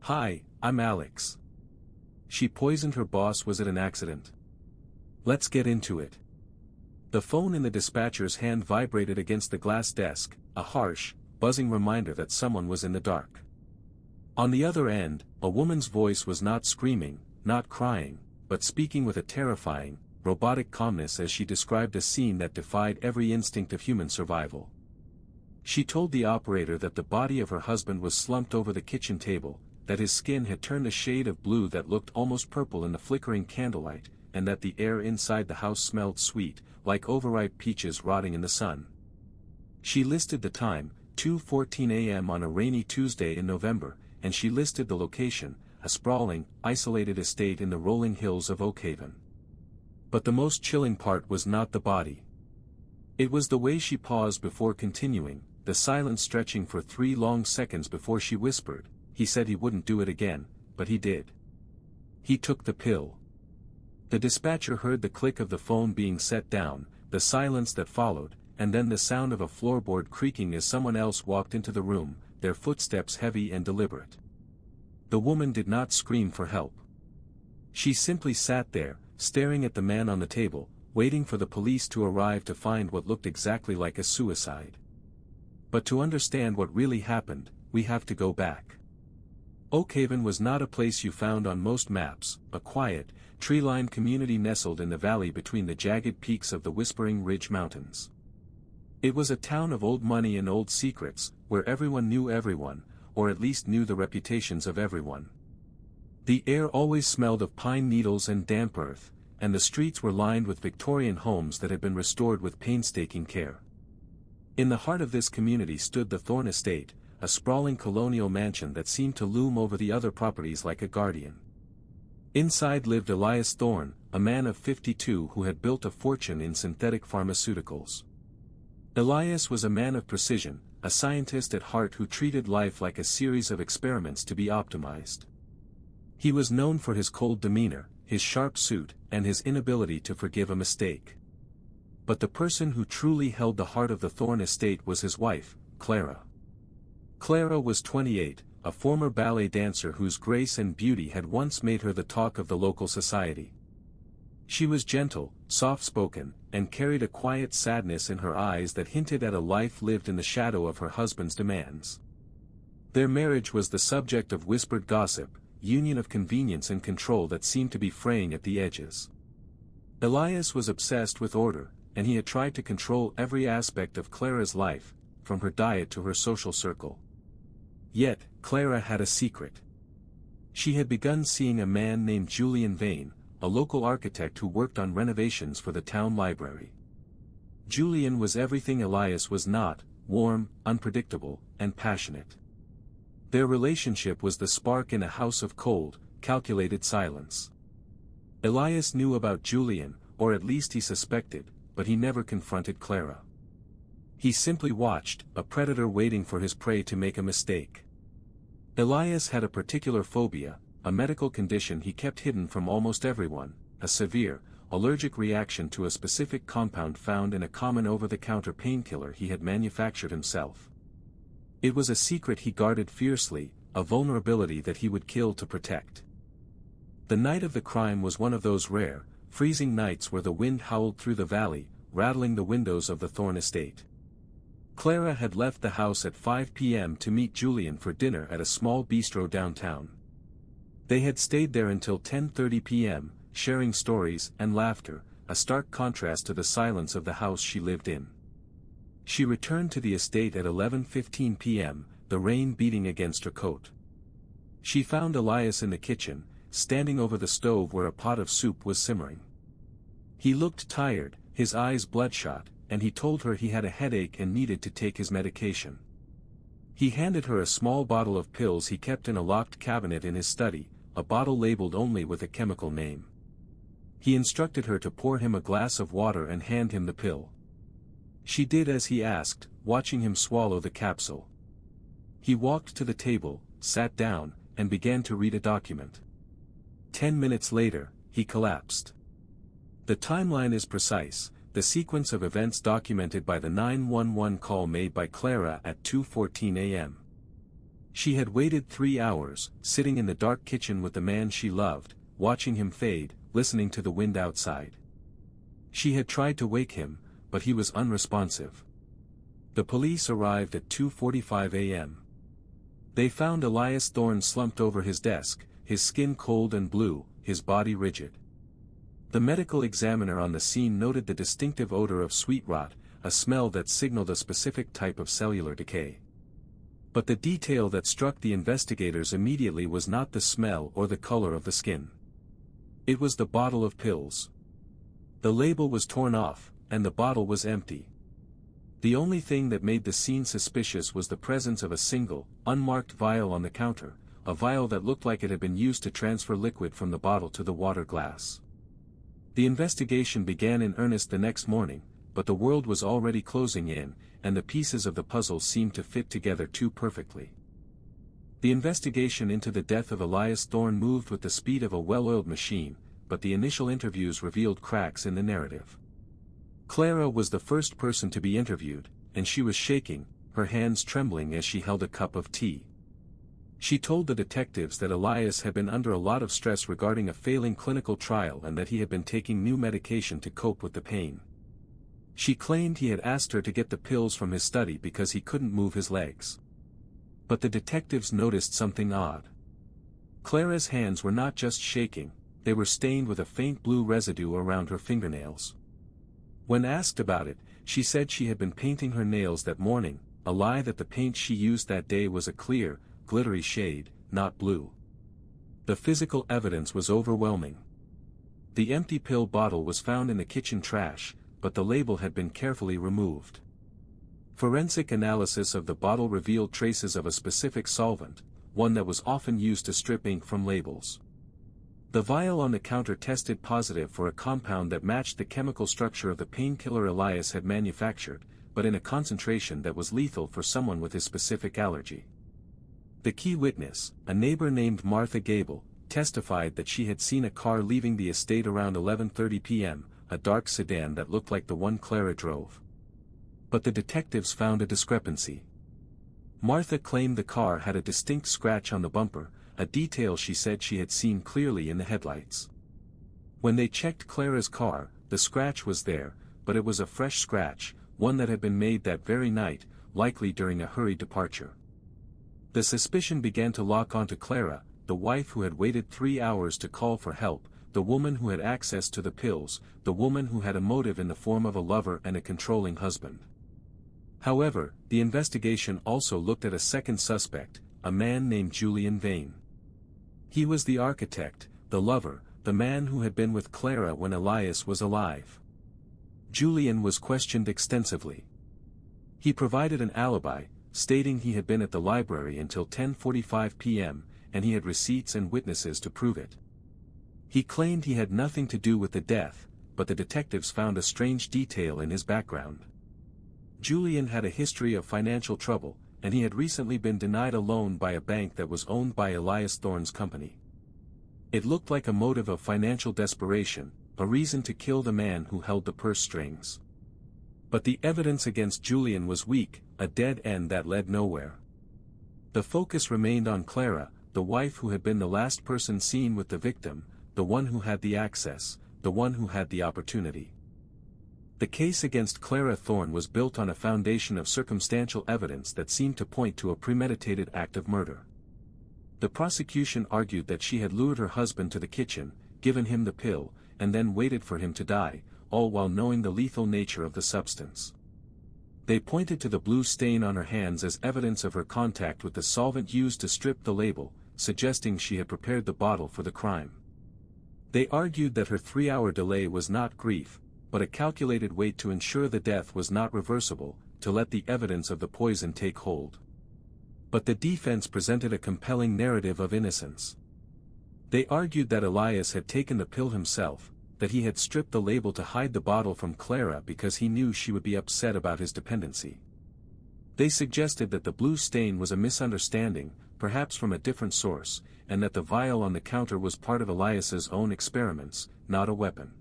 Hi, I'm Alex. She poisoned her boss. Was it an accident? Let's get into it. The phone in the dispatcher's hand vibrated against the glass desk, a harsh, buzzing reminder that someone was in the dark. On the other end, a woman's voice was not screaming, not crying, but speaking with a terrifying, robotic calmness as she described a scene that defied every instinct of human survival. She told the operator that the body of her husband was slumped over the kitchen table, that his skin had turned a shade of blue that looked almost purple in the flickering candlelight, and that the air inside the house smelled sweet, like overripe peaches rotting in the sun. She listed the time, 2:14 a.m. on a rainy Tuesday in November, and she listed the location, a sprawling, isolated estate in the rolling hills of Oakhaven. But the most chilling part was not the body. It was the way she paused before continuing, the silence stretching for 3 long seconds before she whispered, "He said he wouldn't do it again, but he did. He took the pill." The dispatcher heard the click of the phone being set down, the silence that followed, and then the sound of a floorboard creaking as someone else walked into the room, their footsteps heavy and deliberate. The woman did not scream for help. She simply sat there, staring at the man on the table, waiting for the police to arrive to find what looked exactly like a suicide. But to understand what really happened, we have to go back. Oakhaven was not a place you found on most maps, a quiet, tree-lined community nestled in the valley between the jagged peaks of the Whispering Ridge Mountains. It was a town of old money and old secrets, where everyone knew everyone, or at least knew the reputations of everyone. The air always smelled of pine needles and damp earth, and the streets were lined with Victorian homes that had been restored with painstaking care. In the heart of this community stood the Thorne Estate, a sprawling colonial mansion that seemed to loom over the other properties like a guardian. Inside lived Elias Thorne, a man of 52 who had built a fortune in synthetic pharmaceuticals. Elias was a man of precision, a scientist at heart who treated life like a series of experiments to be optimized. He was known for his cold demeanor, his sharp suit, and his inability to forgive a mistake. But the person who truly held the heart of the Thorne Estate was his wife, Clara. Clara was 28, a former ballet dancer whose grace and beauty had once made her the talk of the local society. She was gentle, soft-spoken, and carried a quiet sadness in her eyes that hinted at a life lived in the shadow of her husband's demands. Their marriage was the subject of whispered gossip, union of convenience and control that seemed to be fraying at the edges. Elias was obsessed with order, and he had tried to control every aspect of Clara's life, from her diet to her social circle. Yet, Clara had a secret. She had begun seeing a man named Julian Vane, a local architect who worked on renovations for the town library. Julian was everything Elias was not: warm, unpredictable, and passionate. Their relationship was the spark in a house of cold, calculated silence. Elias knew about Julian, or at least he suspected, but he never confronted Clara. He simply watched, a predator waiting for his prey to make a mistake. Elias had a particular phobia, a medical condition he kept hidden from almost everyone, a severe, allergic reaction to a specific compound found in a common over-the-counter painkiller he had manufactured himself. It was a secret he guarded fiercely, a vulnerability that he would kill to protect. The night of the crime was one of those rare, freezing nights where the wind howled through the valley, rattling the windows of the Thorne Estate. Clara had left the house at 5 p.m. to meet Julian for dinner at a small bistro downtown. They had stayed there until 10:30 p.m., sharing stories and laughter, a stark contrast to the silence of the house she lived in. She returned to the estate at 11:15 p.m., the rain beating against her coat. She found Elias in the kitchen, standing over the stove where a pot of soup was simmering. He looked tired, his eyes bloodshot, and he told her he had a headache and needed to take his medication. He handed her a small bottle of pills he kept in a locked cabinet in his study, a bottle labeled only with a chemical name. He instructed her to pour him a glass of water and hand him the pill. She did as he asked, watching him swallow the capsule. He walked to the table, sat down, and began to read a document. 10 minutes later, he collapsed. The timeline is precise, the sequence of events documented by the 911 call made by Clara at 2:14 a.m. She had waited 3 hours, sitting in the dark kitchen with the man she loved, watching him fade, listening to the wind outside. She had tried to wake him, but he was unresponsive. The police arrived at 2:45 a.m. They found Elias Thorne slumped over his desk, his skin cold and blue, his body rigid. The medical examiner on the scene noted the distinctive odor of sweet rot, a smell that signaled a specific type of cellular decay. But the detail that struck the investigators immediately was not the smell or the color of the skin. It was the bottle of pills. The label was torn off, and the bottle was empty. The only thing that made the scene suspicious was the presence of a single, unmarked vial on the counter, a vial that looked like it had been used to transfer liquid from the bottle to the water glass. The investigation began in earnest the next morning, but the world was already closing in, and the pieces of the puzzle seemed to fit together too perfectly. The investigation into the death of Elias Thorne moved with the speed of a well-oiled machine, but the initial interviews revealed cracks in the narrative. Clara was the first person to be interviewed, and she was shaking, her hands trembling as she held a cup of tea. She told the detectives that Elias had been under a lot of stress regarding a failing clinical trial and that he had been taking new medication to cope with the pain. She claimed he had asked her to get the pills from his study because he couldn't move his legs. But the detectives noticed something odd. Clara's hands were not just shaking, they were stained with a faint blue residue around her fingernails. When asked about it, she said she had been painting her nails that morning, a lie that the paint she used that day was a clear, glittery shade, not blue. The physical evidence was overwhelming. The empty pill bottle was found in the kitchen trash, but the label had been carefully removed. Forensic analysis of the bottle revealed traces of a specific solvent, one that was often used to strip ink from labels. The vial on the counter tested positive for a compound that matched the chemical structure of the painkiller Elias had manufactured, but in a concentration that was lethal for someone with his specific allergy. The key witness, a neighbor named Martha Gable, testified that she had seen a car leaving the estate around 11:30 p.m., a dark sedan that looked like the one Clara drove. But the detectives found a discrepancy. Martha claimed the car had a distinct scratch on the bumper, a detail she said she had seen clearly in the headlights. When they checked Clara's car, the scratch was there, but it was a fresh scratch, one that had been made that very night, likely during a hurried departure. The suspicion began to lock onto Clara, the wife who had waited 3 hours to call for help, the woman who had access to the pills, the woman who had a motive in the form of a lover and a controlling husband. However, the investigation also looked at a second suspect, a man named Julian Vane. He was the architect, the lover, the man who had been with Clara when Elias was alive. Julian was questioned extensively. He provided an alibi, stating he had been at the library until 10:45 p.m., and he had receipts and witnesses to prove it. He claimed he had nothing to do with the death, but the detectives found a strange detail in his background. Julian had a history of financial trouble, and he had recently been denied a loan by a bank that was owned by Elias Thorne's company. It looked like a motive of financial desperation, a reason to kill the man who held the purse strings. But the evidence against Julian was weak, a dead end that led nowhere. The focus remained on Clara, the wife who had been the last person seen with the victim, the one who had the access, the one who had the opportunity. The case against Clara Thorne was built on a foundation of circumstantial evidence that seemed to point to a premeditated act of murder. The prosecution argued that she had lured her husband to the kitchen, given him the pill, and then waited for him to die, all while knowing the lethal nature of the substance. They pointed to the blue stain on her hands as evidence of her contact with the solvent used to strip the label, suggesting she had prepared the bottle for the crime. They argued that her 3-hour delay was not grief, but a calculated wait to ensure the death was not reversible, to let the evidence of the poison take hold. But the defense presented a compelling narrative of innocence. They argued that Elias had taken the pill himself, that he had stripped the label to hide the bottle from Clara because he knew she would be upset about his dependency. They suggested that the blue stain was a misunderstanding, perhaps from a different source, and that the vial on the counter was part of Elias's own experiments, not a weapon.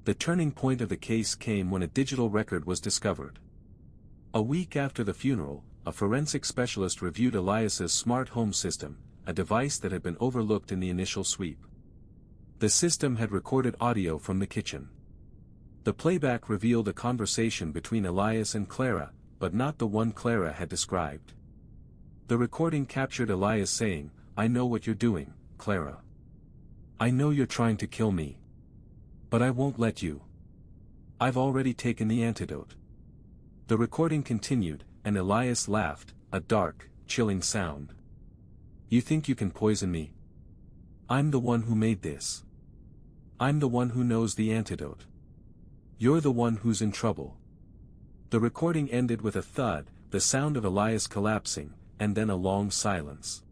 The turning point of the case came when a digital record was discovered. A week after the funeral, a forensic specialist reviewed Elias's smart home system, a device that had been overlooked in the initial sweep. The system had recorded audio from the kitchen. The playback revealed a conversation between Elias and Clara, but not the one Clara had described. The recording captured Elias saying, "I know what you're doing, Clara. I know you're trying to kill me. But I won't let you. I've already taken the antidote." The recording continued, and Elias laughed, a dark, chilling sound. "You think you can poison me? I'm the one who made this. I'm the one who knows the antidote. You're the one who's in trouble." The recording ended with a thud, the sound of Elias collapsing, and then a long silence.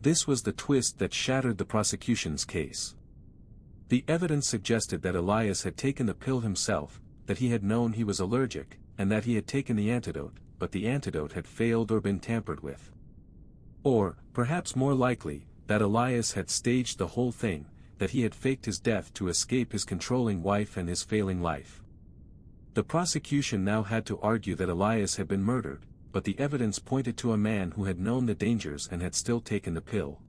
This was the twist that shattered the prosecution's case. The evidence suggested that Elias had taken the pill himself, that he had known he was allergic, and that he had taken the antidote, but the antidote had failed or been tampered with. Or, perhaps more likely, that Elias had staged the whole thing, that he had faked his death to escape his controlling wife and his failing life. The prosecution now had to argue that Elias had been murdered, but the evidence pointed to a man who had known the dangers and had still taken the pill.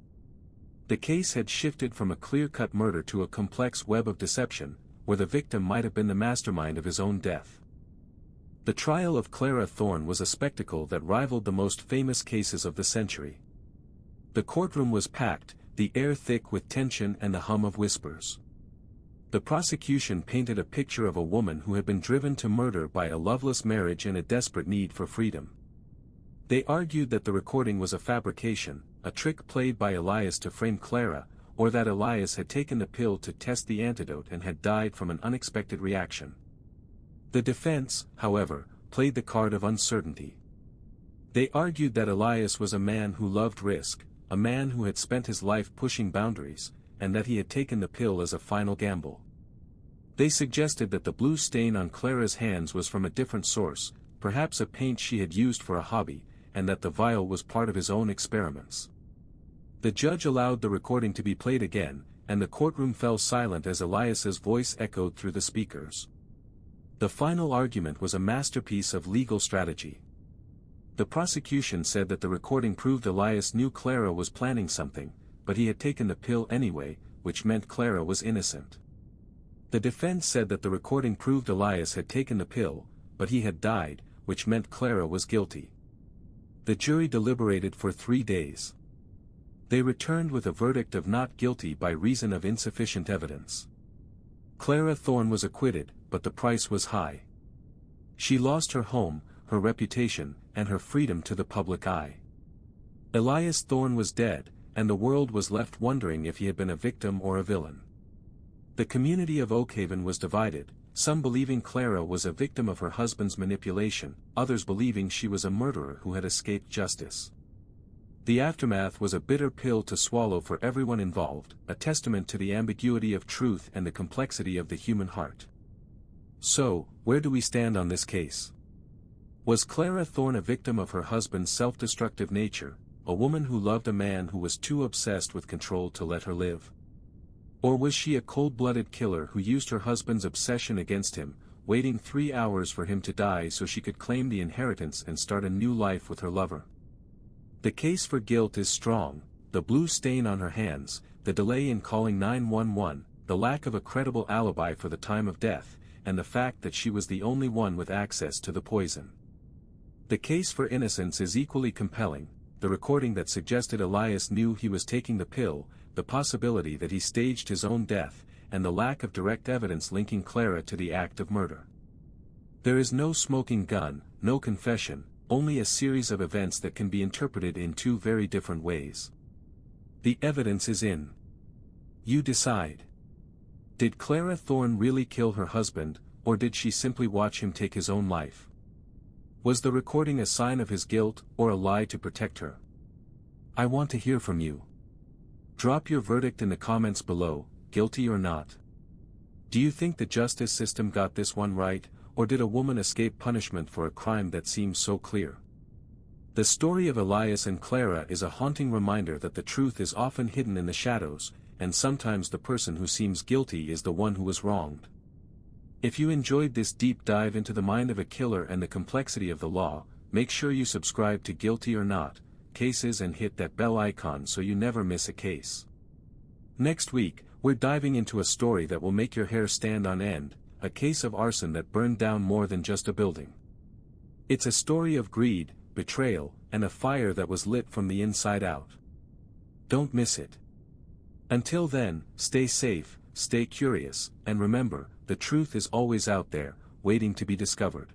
The case had shifted from a clear-cut murder to a complex web of deception, where the victim might have been the mastermind of his own death. The trial of Clara Thorne was a spectacle that rivaled the most famous cases of the century. The courtroom was packed, the air thick with tension and the hum of whispers. The prosecution painted a picture of a woman who had been driven to murder by a loveless marriage and a desperate need for freedom. They argued that the recording was a fabrication, a trick played by Elias to frame Clara, or that Elias had taken the pill to test the antidote and had died from an unexpected reaction. The defense, however, played the card of uncertainty. They argued that Elias was a man who loved risk, a man who had spent his life pushing boundaries, and that he had taken the pill as a final gamble. They suggested that the blue stain on Clara's hands was from a different source, perhaps a paint she had used for a hobby, and that the vial was part of his own experiments. The judge allowed the recording to be played again, and the courtroom fell silent as Elias's voice echoed through the speakers. The final argument was a masterpiece of legal strategy. The prosecution said that the recording proved Elias knew Clara was planning something, but he had taken the pill anyway, which meant Clara was innocent. The defense said that the recording proved Elias had taken the pill, but he had died, which meant Clara was guilty. The jury deliberated for 3 days. They returned with a verdict of not guilty by reason of insufficient evidence. Clara Thorne was acquitted, but the price was high. She lost her home, her reputation, and her freedom to the public eye. Elias Thorne was dead, and the world was left wondering if he had been a victim or a villain. The community of Oakhaven was divided, some believing Clara was a victim of her husband's manipulation, others believing she was a murderer who had escaped justice. The aftermath was a bitter pill to swallow for everyone involved, a testament to the ambiguity of truth and the complexity of the human heart. So, where do we stand on this case? Was Clara Thorne a victim of her husband's self-destructive nature, a woman who loved a man who was too obsessed with control to let her live? Or was she a cold-blooded killer who used her husband's obsession against him, waiting 3 hours for him to die so she could claim the inheritance and start a new life with her lover? The case for guilt is strong: the blue stain on her hands, the delay in calling 911, the lack of a credible alibi for the time of death, and the fact that she was the only one with access to the poison. The case for innocence is equally compelling: the recording that suggested Elias knew he was taking the pill, the possibility that he staged his own death, and the lack of direct evidence linking Clara to the act of murder. There is no smoking gun, no confession, only a series of events that can be interpreted in 2 very different ways. The evidence is in. You decide. Did Clara Thorne really kill her husband, or did she simply watch him take his own life? Was the recording a sign of his guilt, or a lie to protect her? I want to hear from you. Drop your verdict in the comments below, guilty or not. Do you think the justice system got this one right, or did a woman escape punishment for a crime that seems so clear? The story of Elias and Clara is a haunting reminder that the truth is often hidden in the shadows, and sometimes the person who seems guilty is the one who was wronged. If you enjoyed this deep dive into the mind of a killer and the complexity of the law, make sure you subscribe to Guilty or Not Cases and hit that bell icon so you never miss a case. Next week, we're diving into a story that will make your hair stand on end, a case of arson that burned down more than just a building. It's a story of greed, betrayal, and a fire that was lit from the inside out. Don't miss it. Until then, stay safe, stay curious, and remember, the truth is always out there, waiting to be discovered.